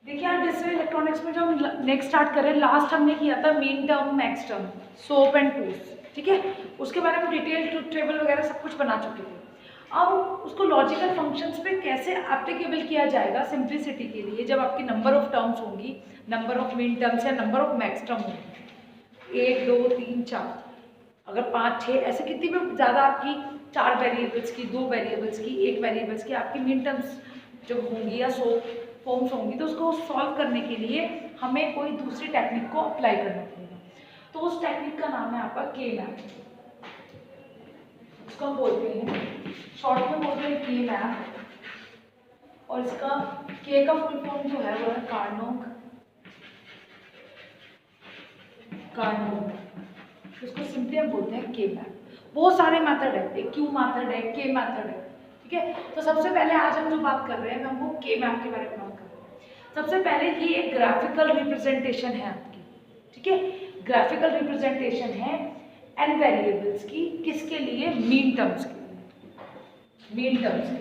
देखिए यार, जैसे इलेक्ट्रॉनिक्स में जो हम नेक्स्ट स्टार्ट करें, लास्ट हमने किया था main term max term, soap and tools, ठीक है। उसके बारे में डिटेल ट्रुथ टेबल वगैरह सब कुछ बना चुके थे। अब उसको लॉजिकल फंक्शंस पे कैसे एप्लीकेबल किया जाएगा सिंप्लिसिटी के लिए, जब आपकी नंबर ऑफ टर्म्स होंगी, नंबर ऑफ मेन टर्म्स या नंबर ऑफ मैक्स टर्म होंगी, 1 2 3 4, अगर 5 6 ऐसे कितनी भी ज़्यादा आपकी 4 वेरिएबल्स की, 2 वेरिएबल्स की, 1 वेरिएबल्स की आपकी मेन टर्म्स जब होंगी या फॉर्म्स होंगी, तो उसको सॉल्व करने के लिए हमें कोई दूसरी टेक्निक को अप्लाई करना पड़ेगा। तो उस टेक्निक का नाम है आपका के मैप। इसको हम बोलते हैं, शॉर्ट में बोलते हैं के मैप, और इसका के का फुल फॉर्म जो है वो है कार्नोग। इसको सिंपली हम बोलते हैं के मैप। बहुत सारे मेथड है, एक क्यू मेथड है, के मेथड है, ठीक है। तो सबसे पहले आज हम जो बात कर रहे हैं, हम वो के मैप के बारे में बात कर रहे हैं। सबसे पहले ये एक ग्राफिकल रिप्रेजेंटेशन है आपकी, ठीक है। ग्राफिकल रिप्रेजेंटेशन है एन वेरिएबल्स की, किसके लिए? मीन टर्म्स के लिए। मीन टर्म्स के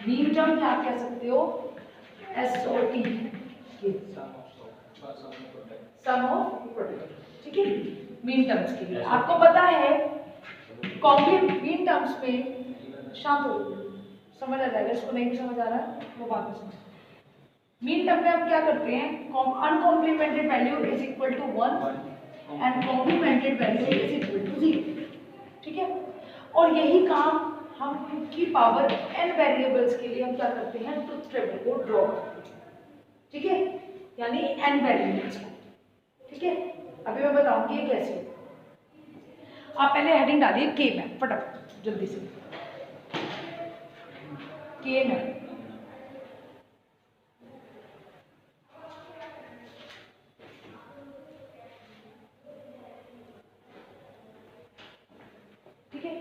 मीन टर्म क्या कह सकते हो? SOT, सम ऑफ प्रोडक्ट, ठीक है। मीन टर्म्स के लिए आपको पता है कॉम्प्लीमेंट मीन टर्म्स में शांत हो समझ आ जाएगा। इसको नहीं भी समझ आ रहा है वो बात में समझ। मीन टर्म में हम क्या करते हैं? Uncomplemented value is equal to 1 and complemented value is equal to 0, ठीक है। और यही काम हम की पावर n वेरिएबल्स के लिए हम क्या करते हैं? ट्रुथ टेबल को ड्रॉ करते हैं, ठीक है, यानी n वेरिएबल्स को, ठीक है। अभी मैं बताऊंगी ये कैसे। आप पहले हेडिंग डालिए के मैप, फटाफट जल्दी से। के मैप, ठीक है।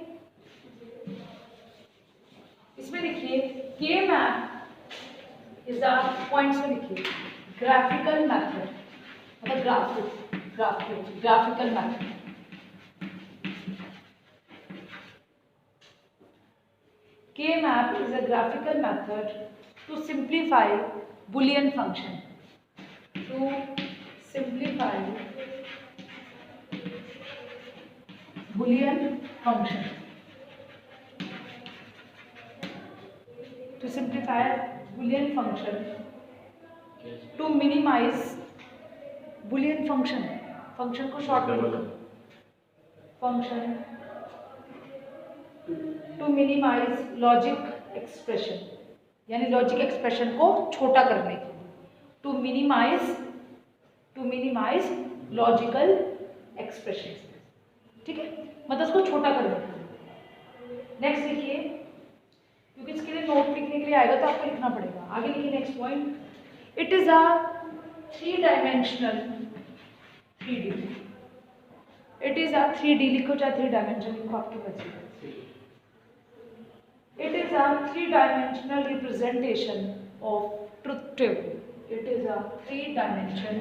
इसमें लिखिए के मैप इज द पॉइंट्स में लिखिए ग्राफिकल मैथड, मतलब graphical method. K-map is a graphical method to simplify Boolean function. To simplify Boolean function. To simplify Boolean function. To minimize Boolean function. Function को short में लिखो. Function. To minimize logic expression, यानी logic expression को छोटा करने के लिए। To minimise logical expression, ठीक है, मतलब उसको छोटा करने के लिए। नेक्स्ट लिखिए, क्योंकि इसके लिए नोट लिखने के लिए आएगा तो आपको लिखना पड़ेगा। आगे लिखिए next point, it is a 3 dimensional 3D। It is a 3D लिखो, चाहे 3 डायमेंशन लिखो, आपकी मर्जी। It is a 3-dimensional representation of truth table. It is a 3-dimensional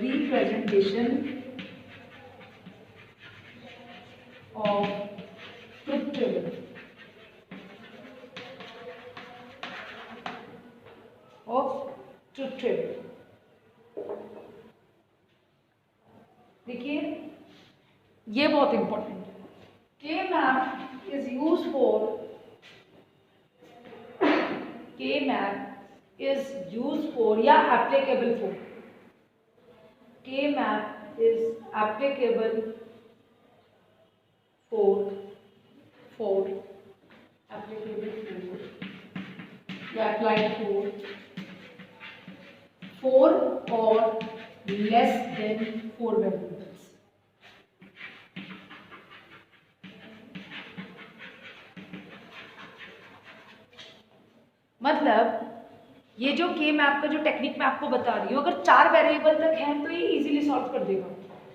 representation of truth table. देखिए ये बहुत इंपॉर्टेंट है। के मैप इज यूज फॉर या applicable for. K map is applicable for या अप्लाइड फॉर और लेस देन 4 वेरिएबल्स। मतलब ये जो के मैप का जो टेक्निक मैं आपको बता रही हूँ, अगर 4 वेरिएबल तक हैं तो ये इजीली सॉल्व कर देगा,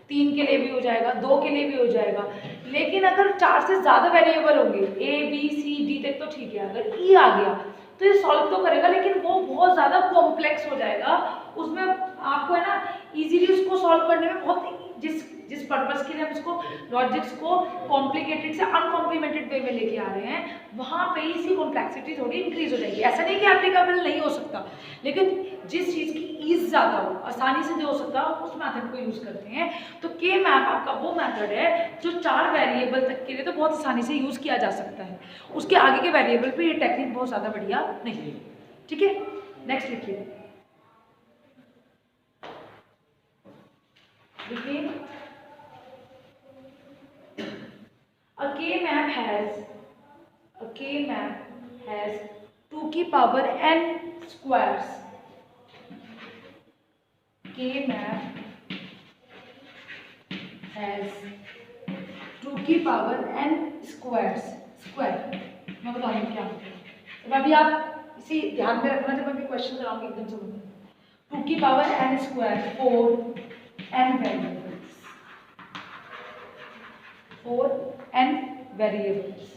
3 के लिए भी हो जाएगा, 2 के लिए भी हो जाएगा। लेकिन अगर 4 से ज़्यादा वेरिएबल होंगे, A B C D तक तो ठीक है, अगर E आ गया तो ये सॉल्व तो करेगा, लेकिन वो बहुत ज़्यादा कॉम्प्लेक्स हो जाएगा। उसमें आपको है ना इजीली उसको सॉल्व करने में बहुत जिस पर्पस के लिए हम इसको लॉजिक्स को कॉम्प्लिकेटेड से अनकॉम्प्लीमेंटेड वे में लेके आ रहे हैं, वहाँ पे इसकी कॉम्प्लेक्सिटी थोड़ी इंक्रीज हो जाएगी। ऐसा नहीं कि एप्लीकेबल नहीं हो सकता, लेकिन जिस चीज़ की ईज ज़्यादा हो, आसानी से जो हो सकता है, उस मैथड को यूज़ करते हैं। तो के मैप आपका वो मैथड है जो 4 वेरिएबल तक के लिए तो बहुत आसानी से यूज़ किया जा सकता है, उसके आगे के वेरिएबल पे ये टेक्निक बहुत ज़्यादा बढ़िया नहीं। ठीक है, नेक्स्ट लिखिए। A K-map has 2 की power n squares. K-map has 2 की पावर n squares. स्क्वायर मैं बताऊंगी क्या होता है। तो अभी आप इसी ध्यान में रखना, जब मैं क्वेश्चन कराऊंगी एकदम से बोलना। 2 की power n square 4 n variables, 4 n variables.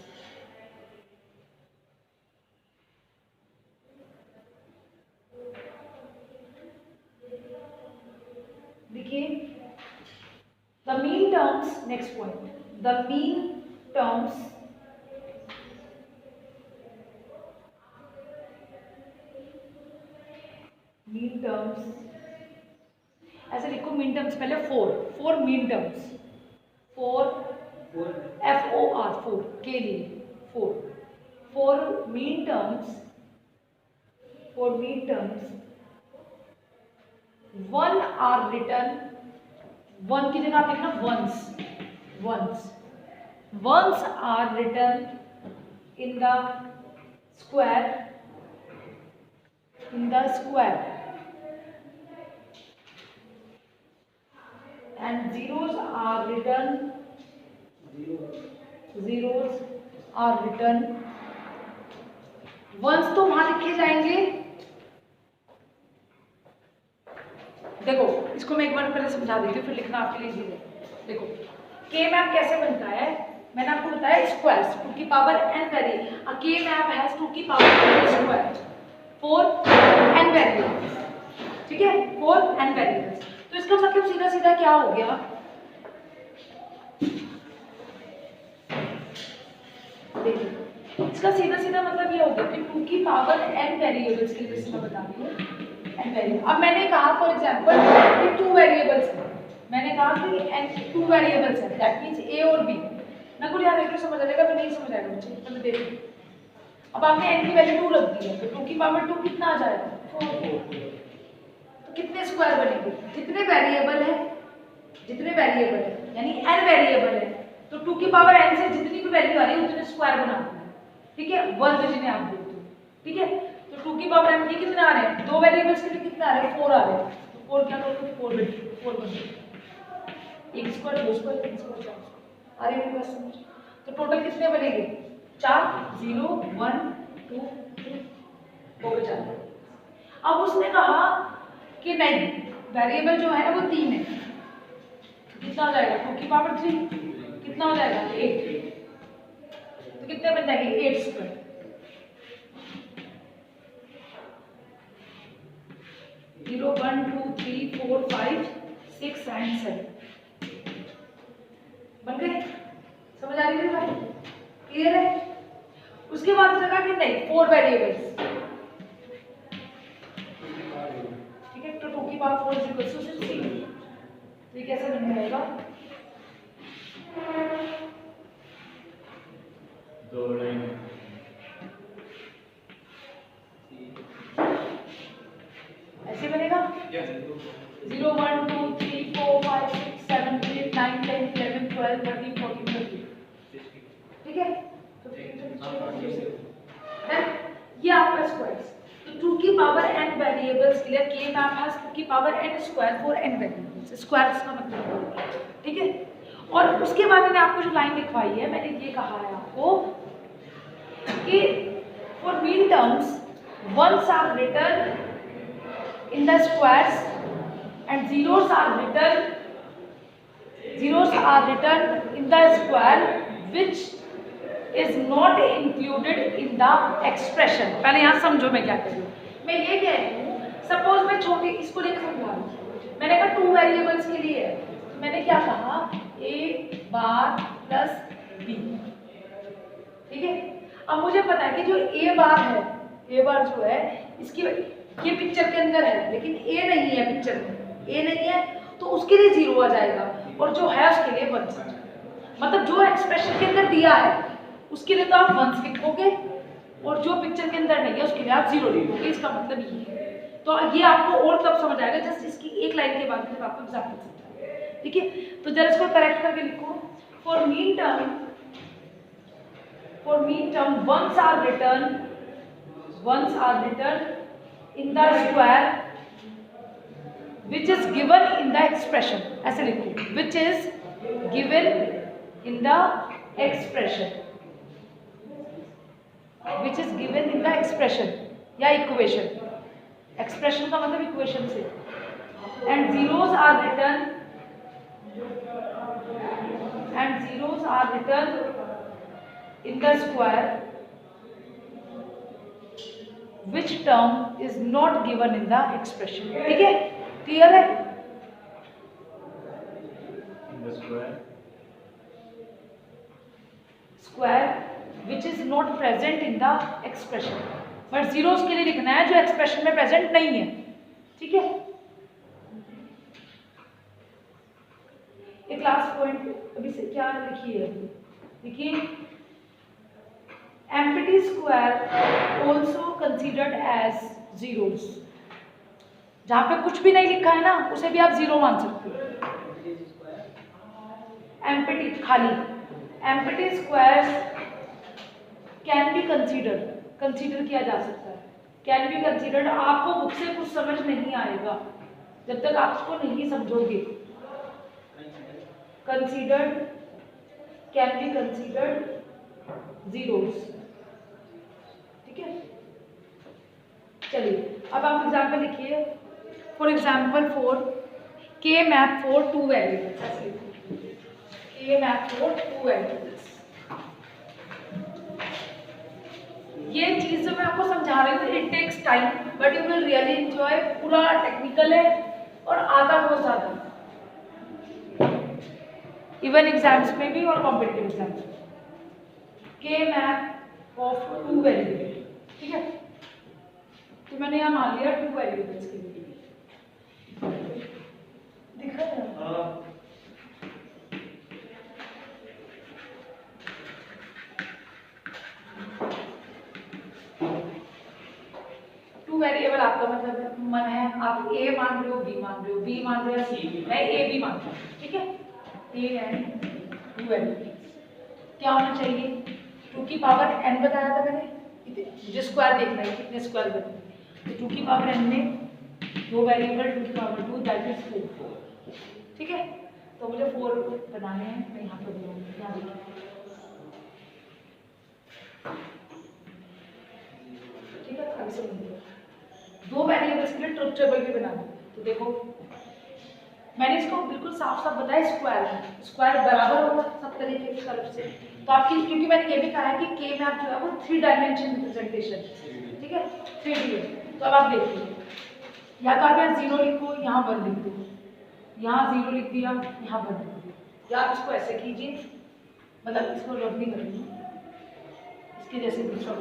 देखिए, the minterms, next point, the minterms ऐसे लिखो, मीन टर्म्स पहले 4 मीन टर्म्स, 4 FOR 4 के लिए 4 मीन टर्म्स 1 आर रिटर्न, 1 की जगह आप लिखना ones are written in the square and zeros are written once तो वहां लिखे जाएंगे। देखो, इसको मैं एक बार पहले समझा देती हूँ, फिर लिखना आपके लिए इजी है। देखो, के मैप कैसे बनता है, मैंने आपको बताया स्क्वायर्स, 2 की पावर n वेरी, के मैप हैज 2 की power n square 4 n variables. ठीक है, 4 n वेरिएबल्स। तो इसका मतलब सीधा सीधा क्या हो गया, देखिए इसका सीधा सीधा मतलब ये हो गया कि 2 की पावर n वेरिएबल्स के लिए मैं बता रही हूँ n वेरिएबल। अब मैंने कहा फॉर एग्जांपल कि 2 वेरिएबल्स है, मैंने कहा कि n 2 वेरिएबल्स है, दैट मींस a और b। ना कुछ याद रखो, समझ आ जाएगा, फिर नहीं समझ आएगा मुझे, तो मैं देखो। अब आपने n की वैल्यू 2 रख दी है, तो 2 की पावर 2 कितना आ जाएगा 4। कितने स्क्वायर बनेंगे, जितने वेरिएबल है यानी n वेरिएबल है, तो 2 की पावर n से जितनी भी वैल्यू आ रही है उतने स्क्वायर बनाते हैं। ठीक है, वर्ग जिन्हें आप बोलते हो। ठीक है, तो 2 की पावर n के कितने आ रहे हैं, 2 वेरिएबल्स के लिए कितने आ रहे हैं, 4 आ रहे हैं। तो 4 क्या करोगे, 4 बन गए, 1 स्क्वायर 2 स्क्वायर 3 स्क्वायर 4 आ रहे हैं बस। तो टोटल कितने बनेंगे, 4 0 1 2 3 हो गए 4। अब उसने कहा कि नहीं, वेरिएबल जो है वो 3 है, कितना हो जाएगा, 2 की पावर 3 कितना हो जाएगा 8, तो कितने बन जाएंगे 8 स्क्वायर। 0 1 2 3 4 5 6 एंड 7 बन गए। समझ आ रही है भाई, क्लियर है। उसके बाद लगा कि नहीं 4 वेरिएबल्स, ठीक है, तो 2 की पावर 4 इक्वल्स टू 16। तो ये कैसे बन जाएगा, 2 लाइन ऐसे बनेगा 0 1 2 3 4 5 6 7 8 9 10 11 12 13 14 15। ठीक है, तो ये आपका स्क्वायर्स। तो 2 की पावर n वेरिएबल्स के लिए के मैप हैज 2 की power n square for n variables, squares का मतलब है। ठीक है, और उसके बाद मैंने आपको जो लाइन लिखवाई है, मैंने ये कहा है आपको कि for minterms ones are written in the squares and zeros are written in the square which is not included in the expression। पहले यहाँ समझो मैं क्या कह रही हूँ। मैं ये कह रही हूँ, सपोज मैं छोटी इसको लेकर समझा रही हूँ, मैंने कहा 2 वेरिएबल्स के लिए है, तो मैंने क्या कहा, a बार प्लस b, ठीक है। अब मुझे पता है कि जो a बार है, a बार जो है इसकी ये पिक्चर के अंदर है लेकिन a नहीं है, पिक्चर में a नहीं है तो उसके लिए 0 आ जाएगा और जो है उसके लिए 1 आ जाएगा। मतलब जो एक्सप्रेशन के अंदर दिया है उसके लिए तो आप 1 लिखोगे और जो पिक्चर के अंदर नहीं है उसके लिए आप 0 लिखोगे। इसका मतलब ये है। तो ये आपको और तब समझ आएगा जस्ट इसकी एक लाइन के बाद जब आपको एग्जाम्पल समझाएगा, ठीक है। तो जरा इसको करेक्ट करके लिखो। For mean term ones are written in the square which is given in the expression, ऐसे लिखो, which is given in the expression, which is given in the expression या equation, expression का मतलब equation से, and zeros are written in the square which term is not given in the expression, ठीक है, clear है। square which is not present in the expression, but zeros के लिए लिखना है जो एक्सप्रेशन में प्रेजेंट नहीं है, ठीक है। एक लास्ट पॉइंट अभी से क्या लिखिए, देखिए empty square also considered as zeros, जहाँ पे कुछ भी नहीं लिखा है ना उसे भी आप 0 मान सकते हो। empty खाली, empty squares can be considered, consider किया जा सकता है, कैन बी कंसीडर्ड। आपको बुक से कुछ समझ नहीं आएगा जब तक आप उसको नहीं समझोगे। Considered, can be considered zeros, ठीक है। चलिए अब आप एग्जाम्पल लिखिए। For example for K map for 2 variables, K map for 2 variables. ये चीज जो मैं आपको समझा रही हूँ it takes time but you will really enjoy. पूरा टेक्निकल है और आता बहुत ज्यादा, इवन एग्जाम्स में भी और कॉम्पिटिटिव एग्जाम्स में। के मैप ऑफ 2 वेरिएबल, ठीक है। तो मैंने यहाँ मान लिया 2 वेरिएबल्स के लिए, दिख रहा है। वेरिएबल आपका मतलब मन है, आप a मान रहे हो, b मान रहे हो, b मान रहे हो, c, मैं a b मानता हूँ, ठीक है। a एंड 2 वेरिएबल्स क्या होना चाहिए, 2 की पावर n बताया था मैंने, मुझे स्क्वायर देखना है कितने स्क्वायर बने। तो 2 की पावर n में 2 वेरिएबल 2 की पावर 2 दैट इज 4, ठीक है। तो मुझे 4 बनाने हैं, मैं यहाँ पर बनाऊंगी, यहाँ देखिए, ठीक है। अभी से 2 वेरिएबल्स के लिए ट्रुथ टेबल भी बना दी। तो देखो मैंने इसको बिल्कुल साफ साफ बताया, स्क्वायर बराबर होगा सब तरीके की तरफ से। तो आपकी, क्योंकि मैंने ये भी कहा है कि के मैप जो है वो 3 डायमेंशन रिप्रेजेंटेशन, ठीक है, 3D है। तो अब आप देखिए, या तो आप यहाँ 0 लिखो, यहाँ 1 लिख दो, यहाँ 0 लिख दिया, यहाँ 1 लिख दिया, या आप इसको ऐसे कीजिए, मतलब इसको रब नहीं करेंगे, इसके जैसे दूसरा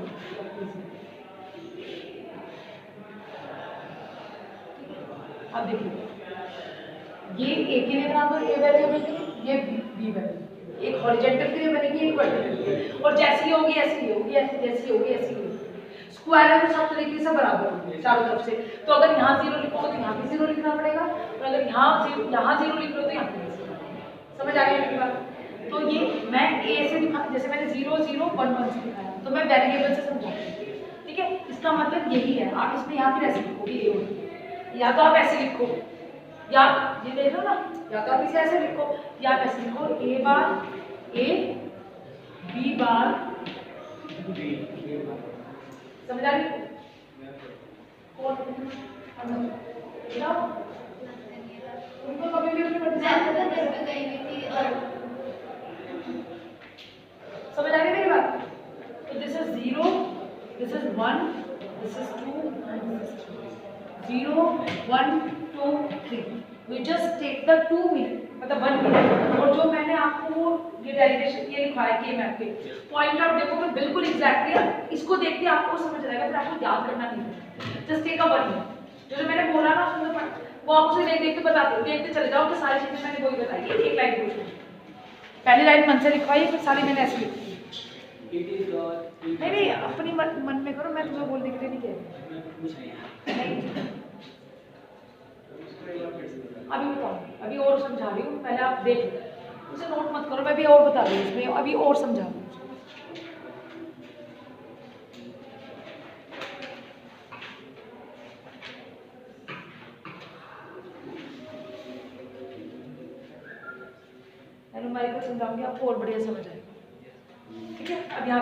अब देखिए, ये a के लिए बराबर a वेरिएबल के लिए, ये b वेरिएबल, एक हॉरिजॉन्टल के लिए बनेगी, एक वर्टिकल के लिए, और जैसी होगी ऐसी होगी, जैसी होगी ऐसी होगी। स्क्वायर है तो सब तरीके से बराबर होगी चारों तरफ से। तो अगर यहाँ 0 लिखोगे तो यहाँ भी 0 लिखना पड़ेगा, और अगर यहाँ 0 लिख लो तो यहाँ भी 0। समझ आ गई मेरी बात। तो ये मैं a से दिखा, जैसे मैंने 0 0 1 1 से दिखाया, तो मैं वेरिएबल से समझाऊंगी, ठीक है। इसका मतलब यही है, आप इसमें यहाँ फिर ऐसे लिखोगे, या तो आप ऐसे लिखो, या ये देख लो ना, या तो आप इसे ऐसे लिखो, या आप ऐसे लिखो, a bar a, b bar b। समझ आ रही? कौन उनको कभी भी समझ आ रही मेरी बात? तो this is 0, this is 1, this is 2 and this is 3। 0 1 2 3, we just take the 2 mean, मतलब 1 और जो मैंने आपको ये डेरिवेशन ये लिखा है के मैप पे पॉइंट आउट देखो मैं बिल्कुल एग्जैक्टली इसको देख के आपको समझ आएगा, फिर आपको याद करना नहीं है। जस्ट टेक अ 1 मिनट जो मैंने बोला ना उसमें वो आप उसे देख देख के बताते देखते चले जाओ कि सारी चीजें मैंने वही बताई है। एक लाइन बोल पहली लाइन मन से लिखवाई फिर सारी मैंने ऐसे लिखी है। नहीं अपनी मन में करो, मैं तुम्हें बोलने के लिए नहीं कह रही। नहीं अभी बताओ, अभी और समझा रही हूँ, पहले आप देख लो उसे नोट मत करो, मैं भी और बता रही हूँ इसमें अभी और समझा रही हूँ। न्यूमेरिकल समझाऊंगी आपको और बढ़िया समझ आएगा। ठीक है, अब यहाँ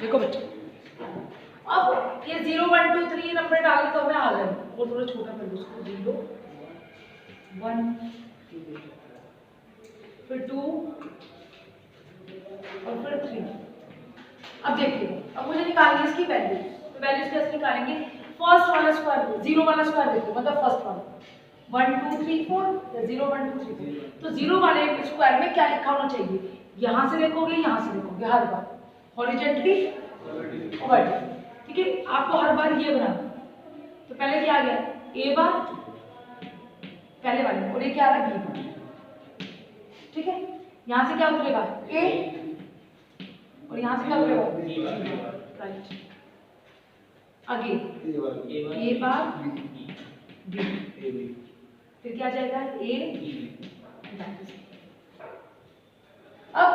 देखो बच्चों, अब ये 0 1 2 3 नंबर डाले तो मैं आ गई और थोड़ा छोटा कर लो उसको 0 1 फिर 2 और फिर 3। अब देखिए अब मुझे निकालनी है इसकी वैल्यू, तो वैल्यूज कैसे निकालेंगे? फर्स्ट वाला स्क्वायर 0 वाला स्क्वायर देखो मतलब फर्स्ट वाला 1 2 3 4 या 0 1 2 3 4। तो 0 वाले स्क्वायर में क्या लिखा होना चाहिए? यहाँ से देखोगे यहाँ से देखोगे हर बार हॉरिजॉन्टली और वर्टिकली। ठीक है, आपको हर बार ये बनाना। तो पहले क्या आ गया a बार पहले वाले और ये क्या आ रहा है b बार। ठीक है, यहाँ से क्या उतरेगा a और यहाँ से क्या उतरेगा राइट। आगे a बार b फिर क्या जाएगा a। अब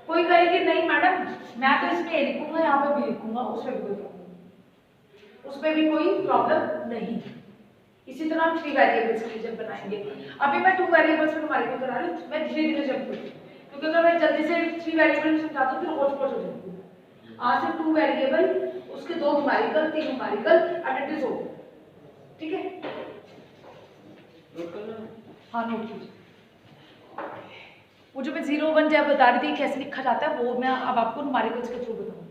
कोई कहे कि नहीं मैडम मैं तो इसमें a लिखूंगा यहाँ पे b लिखूंगा, उसमें भी कोई प्रॉब्लम, उसमें भी कोई प्रॉब्लम नहीं। इसी तरह हम 3 वेरिएबल्स के लिए जब बनाएंगे, अभी मैं 2 वेरिएबल्स में न्यूमेरिकल करा रही हूँ, मैं धीरे धीरे जब करूँ क्योंकि अगर मैं जल्दी से 3 वेरिएबल समझाता हूँ फिर होच-पोच हो जाती है। आज से 2 वेरिएबल उसके 2 numerical 3 numerical and it is over. ठीक है, हाँ नोट कीजिए। वो जो मैं 0 1 जब बता रही थी कैसे लिखा जाता है वो मैं अब आपको न्यूमेरिकल्स के थ्रू बताऊंगी।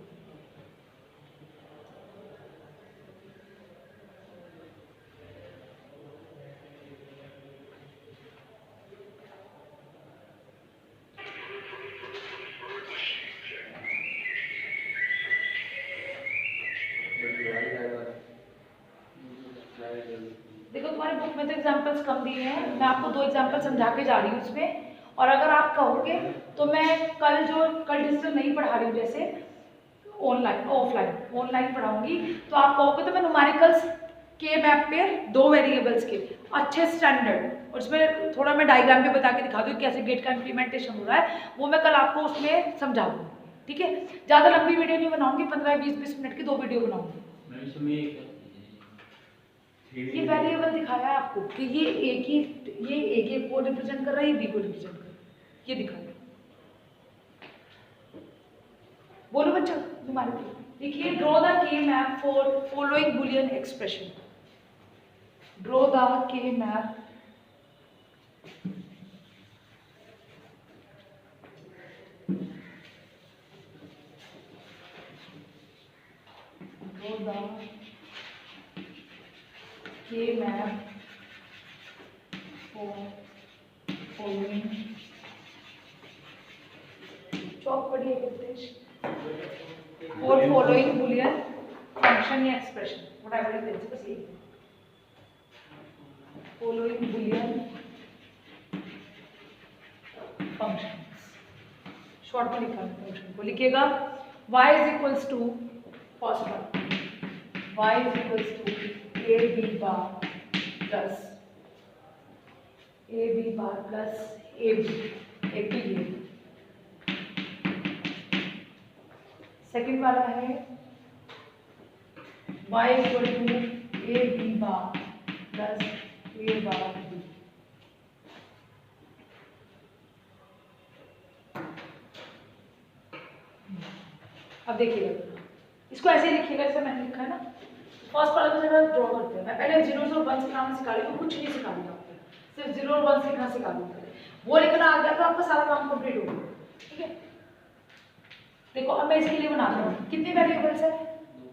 देखो तुम्हारे बुक में तो एग्जांपल्स कम दिए हैं, मैं आपको 2 एग्जांपल समझा के जा रही हूँ इसमें। और अगर आप कहोगे तो मैं कल डिजिटल नहीं पढ़ा रही हूँ, जैसे ऑनलाइन पढ़ाऊंगी, तो आप कहोगे तो मैं न्यूमेरिकल्स के मैप पे 2 वेरिएबल्स के अच्छे स्टैंडर्ड और उसमें थोड़ा मैं डायग्राम भी बता के दिखा दूँ कैसे गेट का इम्प्लीमेंटेशन हो रहा है, वो मैं कल आपको उसमें समझा दूँ। ठीक है, ज़्यादा लंबी वीडियो नहीं बनाऊंगी, 15-20 मिनट की 2 वीडियो बनाऊंगी। ये वेरिएबल दिखाया है आपको कि ये ए को रिप्रेजेंट कर रहा है, ये बी को रिप्रेजेंट कर रहा है, ये दिखाया। बोलो बच्चों तुम्हारे देखिए, ड्रॉ द के map for following Boolean expression. Draw the के मैप for following चौक पढ़िए for following boolean function या expression whatever it is, बस यही following boolean functions शॉर्ट में लिखा है फंक्शन को, लिखिएगा y is equals to first one y is equals to a b bar plus a b bar plus a b ये second वाला है y equal to a b bar plus a bar b। अब देखिएगा इसको ऐसे लिखिएगा जैसे मैंने लिखा है ना। फर्स्ट वाला तो जरा ड्रॉ करते हैं, मैं पहले 0 और 1 सिखाना सिखा रही हूँ, कुछ नहीं सिखा रही आपको, सिर्फ 0 और 1 लिखना सिखा दूँ, वो लिखना आ गया तो आपका सारा काम कंप्लीट हो गया। ठीक है, देखो अब मैं इसके लिए बनाता हूँ, कितने वेरिएबल्स है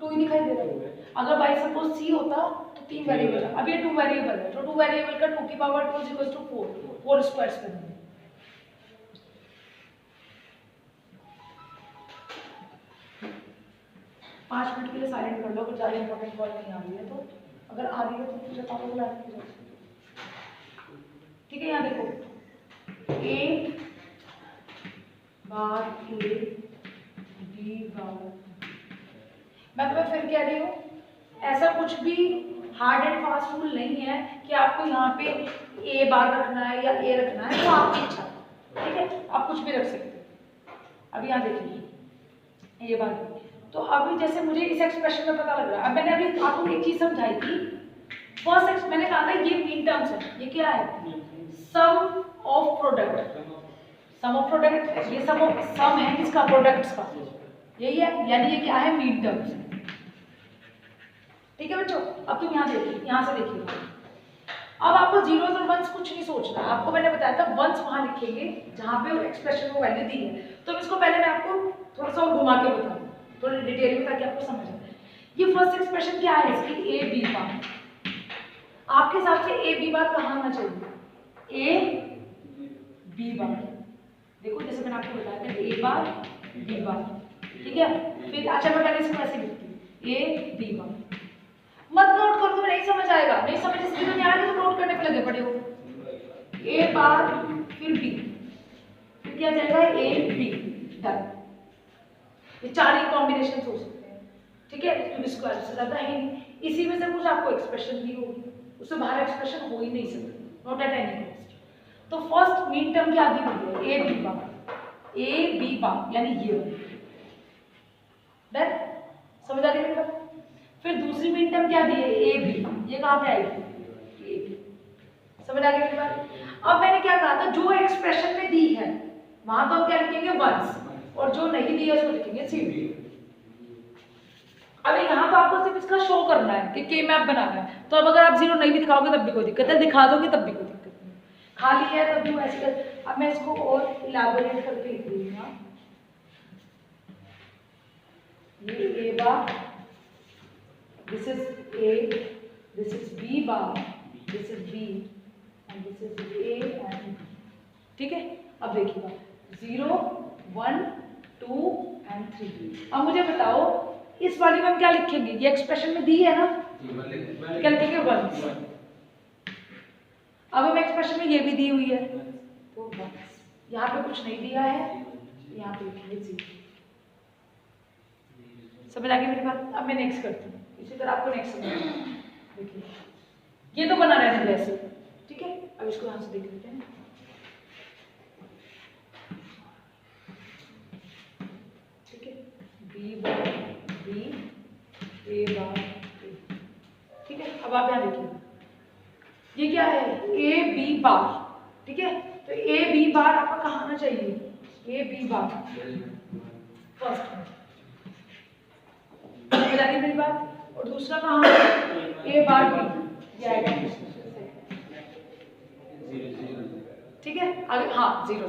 2 ही दिखाई दे रहा है। अगर बाई सपोज c होता तो 3 वेरिएबल है, अब ये 2 वेरिएबल है तो 2 वेरिएबल का 2 की पावर 2 इक्वल्स टू 4 स्क्वायर्स में 5 मिनट के लिए साइलेंट कर लो अगर ज़्यादा इंपॉर्टेंट कॉल नहीं आ रही है तो, अगर आ रही है तो मुझे पापा बुला के, ठीक है। यहाँ देखो ए बार ए बी बार, मैं तुम्हें फिर कह रही हूँ ऐसा कुछ भी हार्ड एंड फास्ट रूल नहीं है कि आपको यहाँ पे ए बार रखना है या ए रखना है, तो आपकी इच्छा, ठीक है, आप कुछ भी रख सकते हैं। अब यहाँ देखिए ए बार, तो अभी जैसे मुझे इस एक्सप्रेशन में पता लग रहा है, अब मैंने अभी आपको एक चीज समझाई थी, फर्स्ट मैंने कहा था ये मीन टर्म्स है, ये क्या है, sum of product, sum of product, ये सम है किसका, प्रोडक्ट्स का, यही है, यानी ये क्या है, मीन टर्म्स, ठीक है बच्चों। अब तुम यहाँ देखिए, यहाँ से देखिए, अब आपको जीरोस और वंस कुछ नहीं सोचना, आपको मैंने बताया था वंस वहां लिखेंगे जहां पे वो एक्सप्रेशन को वैल्यू दी है, तो इसको पहले मैं आपको थोड़ा सा और घुमा के बताऊं, थोड़ी डिटेल में, ताकि आपको समझ आए। ये फर्स्ट एक्सप्रेशन क्या है इसकी, ए बी बार, आपके हिसाब से ए बी बार कहाँ आना चाहिए, ए बी बार, देखो जैसे मैंने आपको बताया था ए बार बी बार, ठीक है। फिर अच्छा मैं पहले इसको ऐसे लिखती हूँ, ए बी बार, मत नोट करो, तुम्हें नहीं समझ आएगा, नहीं समझ इसलिए तो नहीं आ रहा, तो नोट करने पे लगे पड़े हो, ए बार फिर बी, फिर क्या जाएगा ए बी, डन। ये चार ही कॉम्बिनेशन हो सकते हैं, ठीक है, स्क्वायर से ज्यादा है नहीं, इसी में से कुछ आपको एक्सप्रेशन दी होगी, उससे बाहर एक्सप्रेशन हो ही नहीं सकती, नॉट एट एनी कॉस्ट। तो फर्स्ट मीन टर्म क्या दी हुई है, A B bar, A B bar यानी ये डन, समझ आ रही है मेरी बात। फिर दूसरी मीन टर्म क्या दी है, ए बी, ये कहाँ पे आएगी, ए बी, समझ आ गई मेरी बात। अब मैंने क्या कहा था, जो एक्सप्रेशन में दी है वहां तो हम क्या लिखेंगे वंस, और जो नहीं दी है उसको लिखेंगे जीरो। अब यहाँ तो आपको सिर्फ इसका शो करना है कि के मैप बनाना है, तो अब अगर आप जीरो नहीं भी दिखाओगे तब भी कोई दिक्कत है, दिखा दोगे तब भी कोई दिक्कत नहीं, खाली है तब भी ऐसे कर। अब मैं इसको और इलैबोरेट करके लिख दूंगा, ये ए बार, this is A, this is B bar, this is B and this is A and B, ठीक है। अब देखिएगा 0, 1, 2 and 3। अब मुझे बताओ इस वाली में हम क्या लिखेंगे, ये एक्सप्रेशन में दी है ना, क्या लिखेंगे 1। अब हम एक्सप्रेशन में ये भी दी हुई है, तो 1, यहाँ पे कुछ नहीं दिया है, यहाँ पे लिखेंगे 0। समझ आ गई मेरी बात। अब मैं नेक्स्ट करती हूँ, इसी तरह आपको नेक्स्ट समझ, देखिए ये तो बना रहना वैसे, ठीक है। अब इसको यहाँ से देख लेते हैं, ठीक है, बी बार बी, ए बार ए, ठीक है। अब आप यहाँ देखिए ये क्या है, ए बी बार, ठीक है। तो ए बी बार आपका कहाँ आना चाहिए, ए बी बार फर्स्ट में, समझ आ गई मेरी बात। और दूसरा कहाँ है, ए बार बी, ये आएगा, ठीक है आगे, हाँ 0।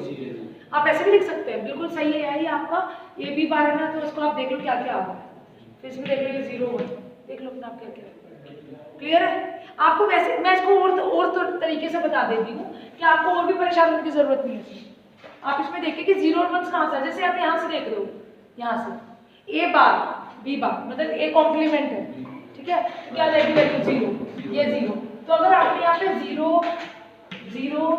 आप ऐसे भी लिख सकते हैं, बिल्कुल सही है ये आपका ए बी बार है ना, तो इसको आप देख लो क्या क्या आ रहा है, फिर इसमें देख लो 0 1, देख लो अपना आप क्या क्या, क्लियर है आपको। वैसे मैं इसको और तरीके से बता देती हूँ कि आपको और भी परेशान होने की जरूरत नहीं है। आप इसमें देखिए कि 0 और 1 कहाँ से, जैसे आप यहाँ से देख रहे हो, यहाँ से ए बार बी बार मतलब ए कॉम्प्लीमेंट है, ठीक है, तो क्या जाएगी वैल्यू 0, ये 0। तो अगर आपने यहाँ पे 0 0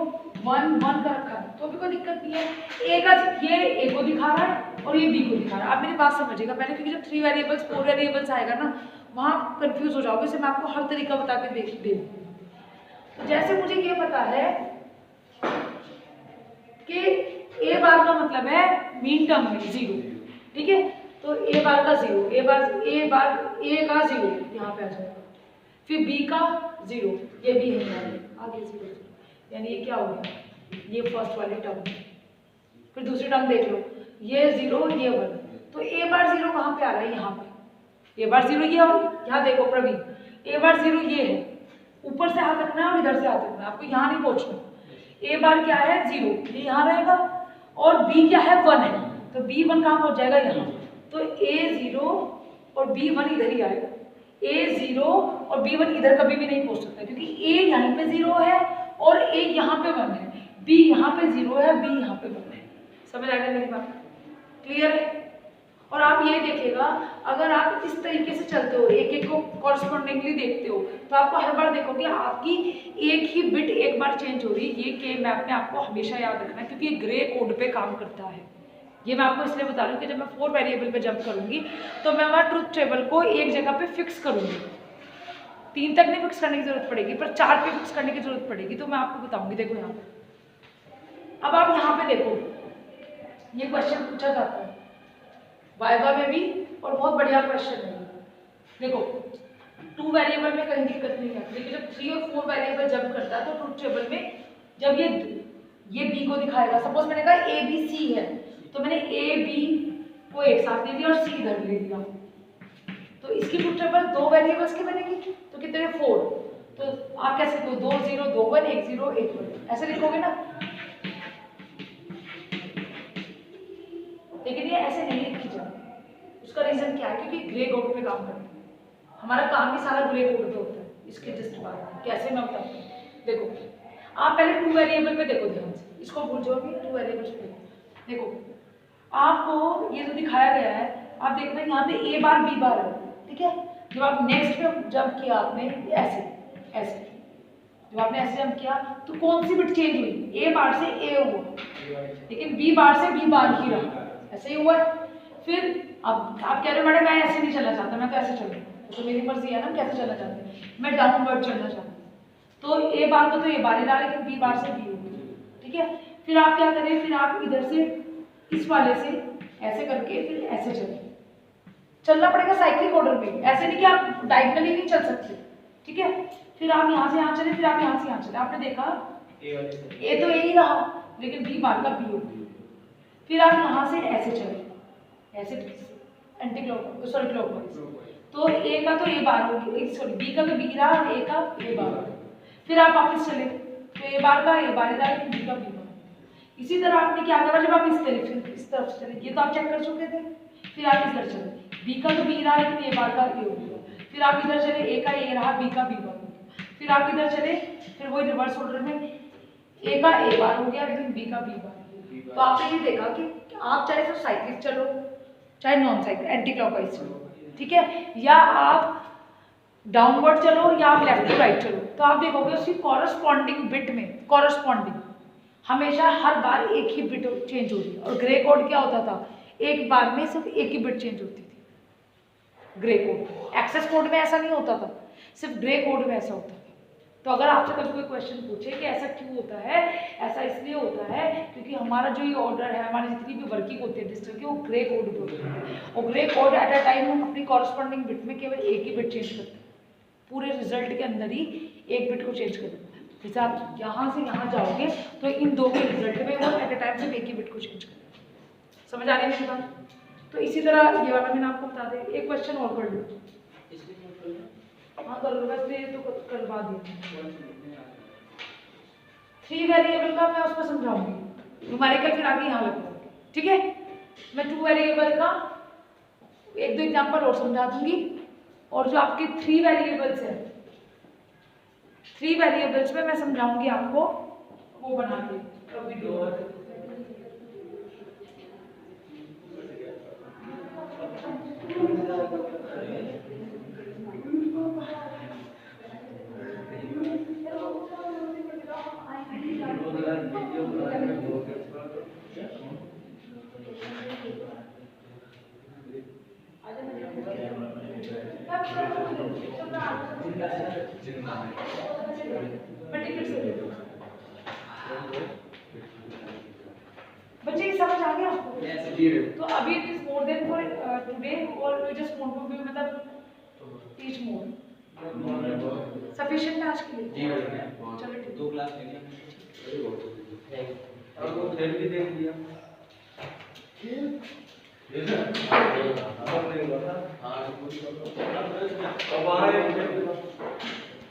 1 1 का रखा है तो भी कोई दिक्कत नहीं है, ए का ये ए को दिखा रहा है और ये बी को दिखा रहा है। आप मेरी बात समझिएगा पहले, क्योंकि जब 3 वेरिएबल्स 4 वेरिएबल्स आएगा ना, वहाँ कंफ्यूज हो जाओगे, इससे मैं आपको हर तरीका बता के दे दूँगी। तो जैसे मुझे ये पता है कि ए बार का मतलब है मीन टर्म में 0, ठीक है, तो ए बार का 0, ए बार ए का 0 यहाँ पे आ जाएगा, फिर बी का 0, ये भी है आगे 0, यानी ये क्या हो गया, ये फर्स्ट वाली टर्म। फिर दूसरी टर्म देख लो, ये 0 ये 1, तो ए बार 0 कहाँ पे आ रहा है, यहाँ पे ए बार 0 ये, और यहाँ देखो प्रवीण ए बार 0 ये है, ऊपर से हाथ रखना है और इधर से हाथ रखना है, आपको यहाँ नहीं पहुँचना। ए बार क्या है 0, ये यहाँ रहेगा, और बी क्या है 1 है, तो बी 1 कहाँ पहुँच जाएगा, यहाँ। तो ए 0 और बी 1 इधर ही आएगा, ए 0 और बी 1 इधर कभी भी नहीं पहुँच सकता, क्योंकि ए यहाँ पे 0 है और ए यहाँ पे 1 है, बी यहाँ पे 0 है, बी यहाँ पे 1 है। समझ आ गया मेरी बात, क्लियर है। और आप ये देखिएगा, अगर आप इस तरीके से चलते हो, एक एक को कॉरस्पॉन्डिंगली देखते हो, तो आपको हर बार देखोगे आपकी एक ही बिट एक बार चेंज हो रही है। ये के मैप में आपको हमेशा याद रखना है, क्योंकि ये ग्रे कोड पे काम करता है। ये मैं आपको इसलिए बता रही हूँ कि जब मैं 4 वेरिएबल पे जंप करूंगी तो मैं वहाँ ट्रुथ टेबल को एक जगह पे फिक्स करूंगी। 3 तक नहीं फिक्स करने की जरूरत पड़ेगी, पर 4 पे फिक्स करने की जरूरत पड़ेगी, तो मैं आपको बताऊंगी। देखो यहाँ पे, अब आप यहाँ पे देखो, ये क्वेश्चन पूछा जाता है वाइवा में भी, और बहुत बढ़िया क्वेश्चन है। देखो 2 वेरिएबल में कहीं दिक्कत नहीं है, लेकिन जब 3 और 4 वेरिएबल जंप करता है तो ट्रुथ टेबल में जब ये बी को दिखाएगा, सपोज मैंने कहा ए बी सी है, तो मैंने ए बी को एक साथ ले लिया और सी इधर ले लिया, तो इसकी ट्रुथ टेबल 2 वेरिएबल्स की बनेगी, तो कितने 4। तो आप कैसे लिखो 2 0 2 1 1 0 1 1, ऐसे लिखोगे ना। लेकिन ये ऐसे नहीं लिखी जाती, उसका रीजन क्या है, क्योंकि ग्रे कोड पे काम करते हैं, हमारा काम भी सारा ग्रे कोड पे होता है। इसके जस्ट बाद कैसे मैं बताती हूँ। देखो आप पहले 2 वेरिएबल पे देखो ध्यान से, इसको भूल जाओ भी, 2 वेरिएबल्स पे देखो। आपको ये जो दिखाया गया है, आप देखना यहाँ पे ए बार बी बार है, ठीक है। जब आप नेक्स्ट पे जंप किया आपने ऐसे ऐसे, जब आपने ऐसे जंप किया तो कौन सी बिट चेंज हुई, ए बार से ए हुआ, लेकिन बी बार से बी बार ही रहा, ऐसे ही हुआ। फिर अब आप कह रहे हो मैडम मैं ऐसे नहीं चलना चाहता, मैं तो ऐसे चलूँ, तो मेरी मर्जी है ना, कैसे चलना चाहते हैं, मैं डाउनवर्ड चलना चाहता हूँ, तो ए बार को तो ए बार ही रहा, लेकिन बी बार से बी होगी, ठीक है। फिर आप क्या करें, फिर आप इधर से इस वाले से ऐसे करके फिर ऐसे चलें, चलना पड़ेगा साइक्लिक ऑर्डर में, ऐसे नहीं कि आप डायगोनली नहीं चल सकते, ठीक है। फिर आप यहाँ से यहाँ चले, फिर आप यहाँ से यहाँ चले, आपने देखा ए तो ए ही रहा, लेकिन बी बार का बी हो गया। फिर आप यहाँ से ऐसे चले, ऐसे एंटी क्लॉक सॉरी क्लॉकवाइज, तो ए का तो ए बार हो गया, सॉरी बी का तो बी रहा और ए का ए बार हो गया। फिर आप वापस चले तो ए बार का ए बार रहा, लेकिन बी का बी बार। इसी तरह आपने क्या करा, जब आप इस तरफ चले, ये तो आप चेक कर चुके थे, फिर आप इधर चले, बी का तो बी रहा, लेकिन ए बार का ए हो गया। फिर आप इधर चले, ए का ए रहा, बी का बी बार हो गया। फिर आप इधर चले, फिर वही रिवर्स ऑर्डर में ए का ए बार हो गया, लेकिन बी का बी बार। तो आपने ये देखा कि आप चाहे तो साइक्लिक चलो, चाहे नॉन साइक्लिक एंटी क्लॉकवाइज चलो, ठीक है, या आप डाउनवर्ड चलो या आप लेफ्ट टू राइट चलो, तो आप देखोगे उसकी कॉरस्पॉन्डिंग बिट में कॉरस्पॉन्डिंग हमेशा हर बार एक ही बिट चेंज होती है। और ग्रे कोड क्या होता था, एक बार में सिर्फ एक ही बिट चेंज होती थी ग्रे कोड। एक्सेस कोड में ऐसा नहीं होता था, सिर्फ ग्रे कोड में ऐसा होता था। तो अगर आपसे कभी कोई क्वेश्चन पूछे कि ऐसा क्यों होता है, ऐसा इसलिए होता है क्योंकि हमारा जो ये ऑर्डर है, हमारी जितनी भी वर्किंग होती है डिजिटल की, वो ग्रे कोड पे होती है, और grey code at a time हम अपनी कॉरस्पॉन्डिंग बिट में केवल एक ही बिट चेंज करते हैं, पूरे रिजल्ट के अंदर ही एक बिट को चेंज कर देते हैं। जैसे आप यहाँ से यहाँ जाओगे तो इन दो के रिजल्ट में वो एट अ टाइम सिर्फ एक ही बिट को चेंज करते हैं। समझ आ रही है मेरी बात? तो इसी तरह ये वाला मैंने आपको बता दें। एक क्वेश्चन और कर लो। हाँ कर लो, वैसे तो करवा दिया। 3 वेरिएबल का मैं उसको समझाऊंगी, न्यूमेरिकल फिर आगे यहाँ लगता है, ठीक है। मैं 2 वेरिएबल का 1-2 एग्जाम्पल और समझा दूंगी, और जो आपके 3 वेरिएबल्स है, 3 वेरिएबल्स में मैं समझाऊंगी आपको वो बना के वीडियो। बच्चे ये समझ आ गया आपको? तो अभी it is more than for today, और we just want to be मतलब टीच मोर सफिशिएंट आज के लिए। चलो ठीक, 2 क्लास ले लिया और वो खेल भी देख लिया। हां अब आए